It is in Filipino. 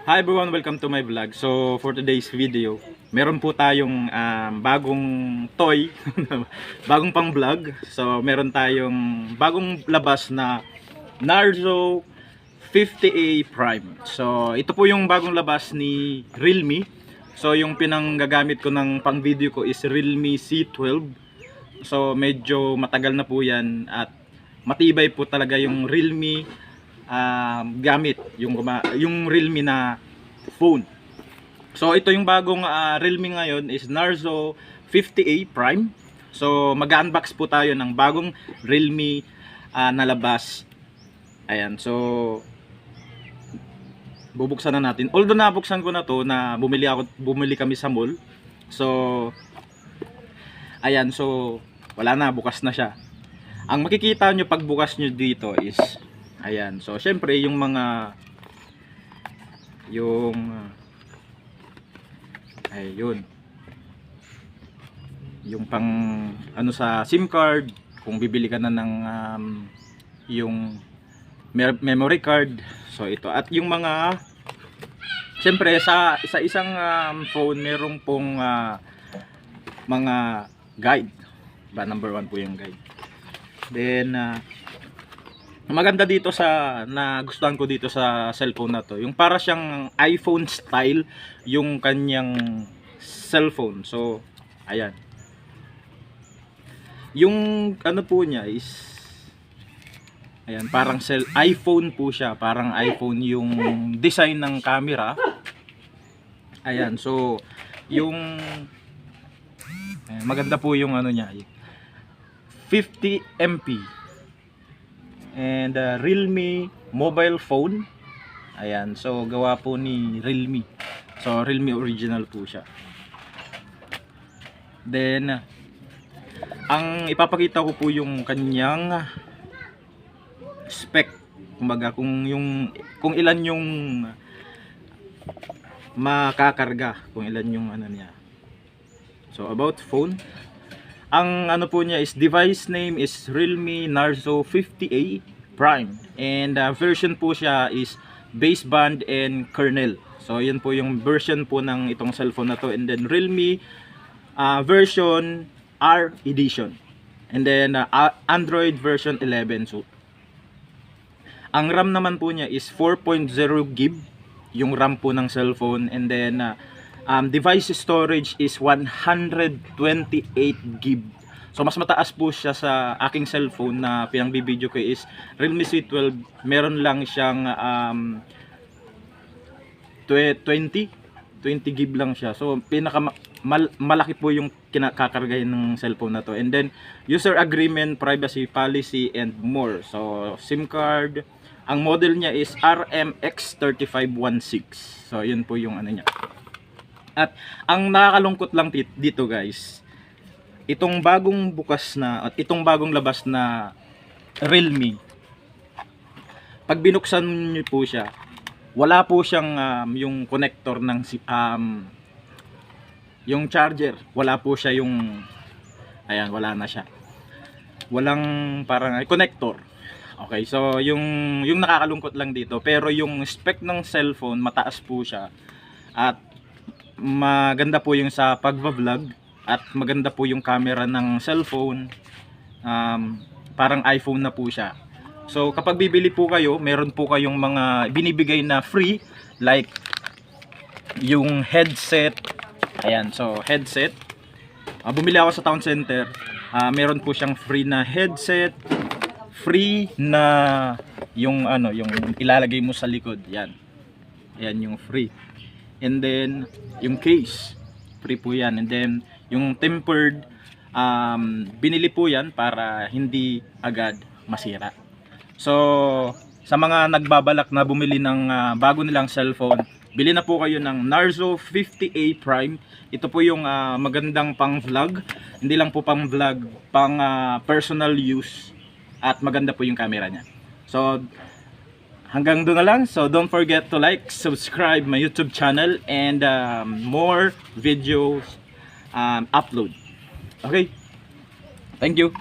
Hi everyone, welcome to my vlog. So for today's video, meron po tayong bagong toy, bagong pang vlog. So meron tayong bagong labas na Narzo 50A Prime. So ito po yung bagong labas ni Realme. So yung pinanggagamit ko ng pang video ko is Realme C12. So medyo matagal na po yan at matibay po talaga yung Realme gamit yung Realme na phone. So ito yung bagong Realme ngayon is Narzo 50A Prime. So mag-unbox po tayo ng bagong Realme na labas. Ayan, so bubuksan na natin. Although nabuksan ko na to, na bumili kami sa mall. So ayan, so wala na, bukas na siya. Ang makikita nyo pagbukas nyo dito is ayan, so syempre yung mga ayun, yung pang ano sa SIM card, kung bibili ka na ng yung memory card. So ito, at yung mga syempre sa isang phone merong pong mga guide ba, number 1 po yung guide. Then maganda dito sa nagustuhan ko dito sa cellphone na to, yung para siyang iPhone style yung kanyang cellphone. So ayan, yung ano po niya is ayan, parang iPhone po siya, parang iPhone yung design ng camera. Ayan, so yung ayan, maganda po yung ano niya, 50 MP and Realme mobile phone. Ayan, so gawa po ni Realme. So Realme original po siya. Then ang ipapakita ko po yung kanyang spec, kumbaga kung ilan yung makakarga, kung ilan yung ano niya. So about phone, ang ano po niya is device name is Realme Narzo 50A Prime, and version po siya is baseband and kernel. So yun po yung version po ng itong cellphone na to. And then Realme version R edition, and then Android version 11. So ang RAM naman po niya is 4.0 GB yung RAM po ng cellphone, and then device storage is 128 GB. So mas mataas po siya sa aking cellphone na pinangbibideo ko is Realme C12. Meron lang siyang 20 GB lang siya. So malaki po yung kinakakargahin ng cellphone na to. And then user agreement, privacy policy, and more. So SIM card, ang model niya is RMX3516. So yun po yung ano niya. At ang nakakalungkot lang dito guys, itong bagong bukas na at itong bagong labas na Realme, pag binuksan niyo po siya, wala po siyang yung connector ng yung charger, wala po siya yung ayan, wala na siya, walang parang connector. Okay, so yung nakakalungkot lang dito, pero yung spec ng cellphone mataas po siya at maganda po yung sa pagva-vlog, at maganda po yung camera ng cellphone. Parang iPhone na po siya. So kapag bibili po kayo, meron po kayong mga binibigay na free, like yung headset. Ayan, so headset, bumili ako sa town center, meron po siyang free na headset, free na yung ano, yung ilalagay mo sa likod. Yan, yan yung free. And then yung case, free po yan. And then yung tempered, binili po yan para hindi agad masira. So sa mga nagbabalak na bumili ng bago nilang cellphone, bili na po kayo ng Narzo 50A Prime. Ito po yung magandang pang vlog, hindi lang po pang vlog, pang personal use, at maganda po yung camera niya. So hanggang doon na lang. So don't forget to like, subscribe my YouTube channel, and more videos upload. Okay, thank you.